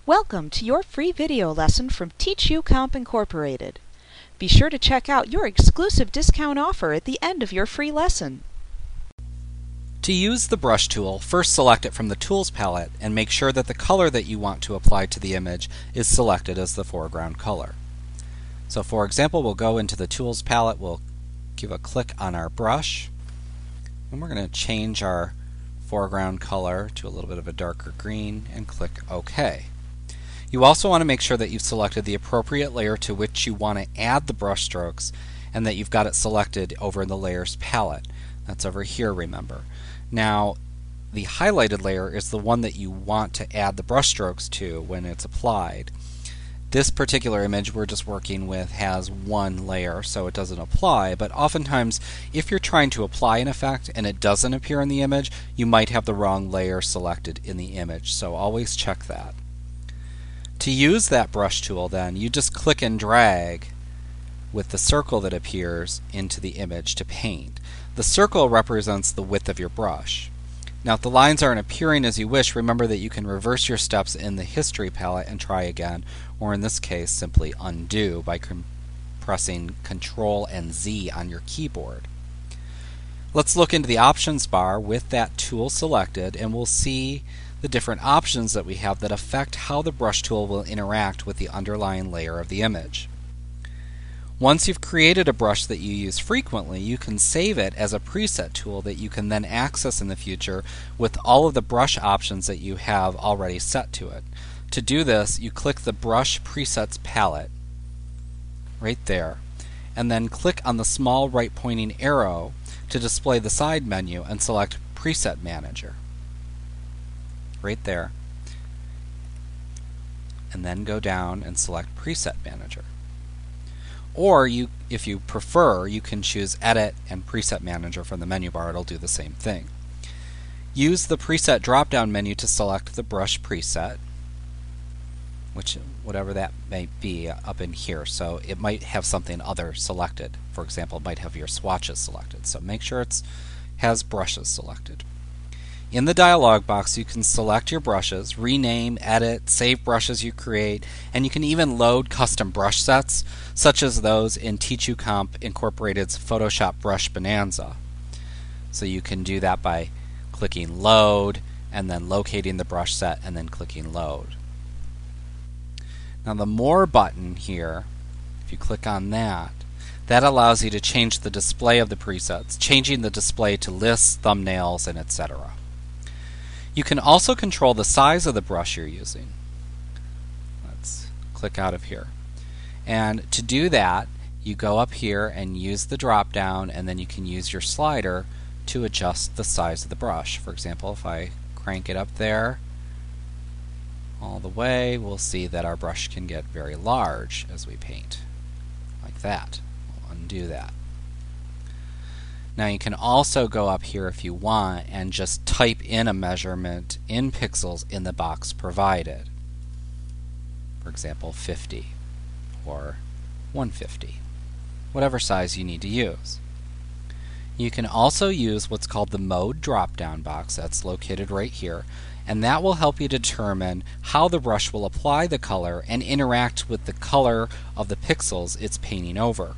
Welcome to your free video lesson from TeachUComp Incorporated. Be sure to check out your exclusive discount offer at the end of your free lesson. To use the brush tool, first select it from the Tools palette and make sure that the color that you want to apply to the image is selected as the foreground color. So for example, we'll go into the Tools palette, we'll give a click on our brush, and we're going to change our foreground color to a little bit of a darker green and click OK. You also want to make sure that you've selected the appropriate layer to which you want to add the brush strokes and that you've got it selected over in the Layers palette. That's over here, remember. Now, the highlighted layer is the one that you want to add the brush strokes to when it's applied. This particular image we're just working with has one layer, so it doesn't apply, but oftentimes if you're trying to apply an effect and it doesn't appear in the image, you might have the wrong layer selected in the image, so always check that. To use that brush tool then, you just click and drag with the circle that appears into the image to paint. The circle represents the width of your brush. Now if the lines aren't appearing as you wish, remember that you can reverse your steps in the History palette and try again, or in this case simply undo by pressing Ctrl and Z on your keyboard. Let's look into the options bar with that tool selected and we'll see the different options that we have that affect how the brush tool will interact with the underlying layer of the image. Once you've created a brush that you use frequently, you can save it as a preset tool that you can then access in the future with all of the brush options that you have already set to it. To do this, you click the Brush Presets palette right there, and then click on the small right pointing arrow to display the side menu and select Preset Manager. Right there, and then go down and select Preset Manager. Or if you prefer, you can choose Edit and Preset Manager from the menu bar. It'll do the same thing. Use the Preset drop-down menu to select the brush preset, whatever that may be up in here. So it might have something other selected. For example, it might have your swatches selected. So make sure it has brushes selected. In the dialog box, you can select your brushes, rename, edit, save brushes you create, and you can even load custom brush sets, such as those in TeachUComp Incorporated's Photoshop Brush Bonanza. So you can do that by clicking Load, and then locating the brush set, and then clicking Load. Now the More button here, if you click on that, that allows you to change the display of the presets, changing the display to lists, thumbnails, and etc. You can also control the size of the brush you're using. Let's click out of here. And to do that, you go up here and use the drop down, and then you can use your slider to adjust the size of the brush. For example, if I crank it up there all the way, we'll see that our brush can get very large as we paint. Like that. We'll undo that. Now you can also go up here if you want and just type in a measurement in pixels in the box provided. For example, 50 or 150, whatever size you need to use. You can also use what's called the Mode drop-down box that's located right here, and that will help you determine how the brush will apply the color and interact with the color of the pixels it's painting over.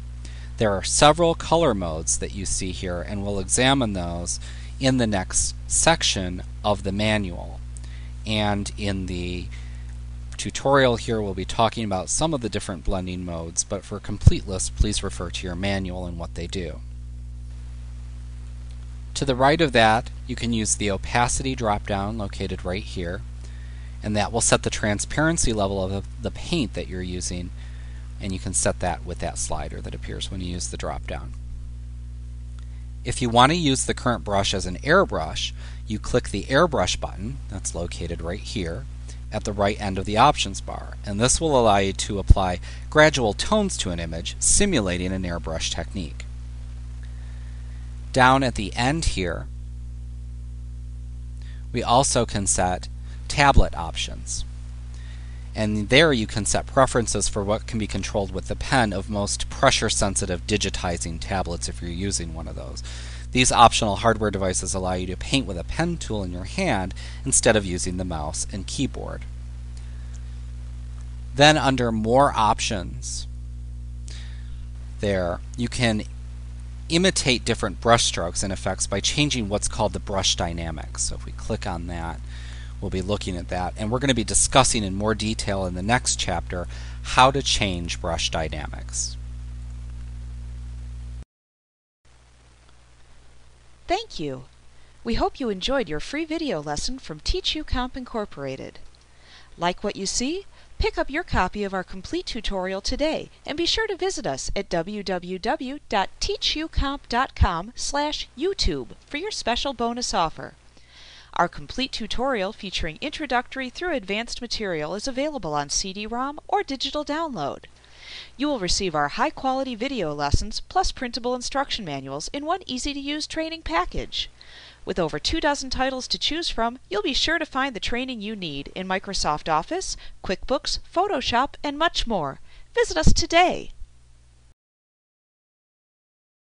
There are several color modes that you see here, and we'll examine those in the next section of the manual. And in the tutorial here, we'll be talking about some of the different blending modes, but for a complete list, please refer to your manual and what they do. To the right of that, you can use the opacity drop-down located right here, and that will set the transparency level of the paint that you're using, and you can set that with that slider that appears when you use the drop-down. If you want to use the current brush as an airbrush, you click the airbrush button that's located right here at the right end of the options bar, and this will allow you to apply gradual tones to an image, simulating an airbrush technique. Down at the end here, we also can set tablet options. And there you can set preferences for what can be controlled with the pen of most pressure-sensitive digitizing tablets if you're using one of those. These optional hardware devices allow you to paint with a pen tool in your hand instead of using the mouse and keyboard. Then under More Options, there you can imitate different brush strokes and effects by changing what's called the brush dynamics. So if we click on that, we'll be looking at that, and we're going to be discussing in more detail in the next chapter how to change brush dynamics. Thank you. We hope you enjoyed your free video lesson from Teach You Comp Incorporated. Like what you see? Pick up your copy of our complete tutorial today and be sure to visit us at www.teachucomp.com/YouTube for your special bonus offer. Our complete tutorial featuring introductory through advanced material is available on CD-ROM or digital download. You will receive our high-quality video lessons plus printable instruction manuals in one easy-to-use training package. With over 24 titles to choose from, you'll be sure to find the training you need in Microsoft Office, QuickBooks, Photoshop, and much more. Visit us today.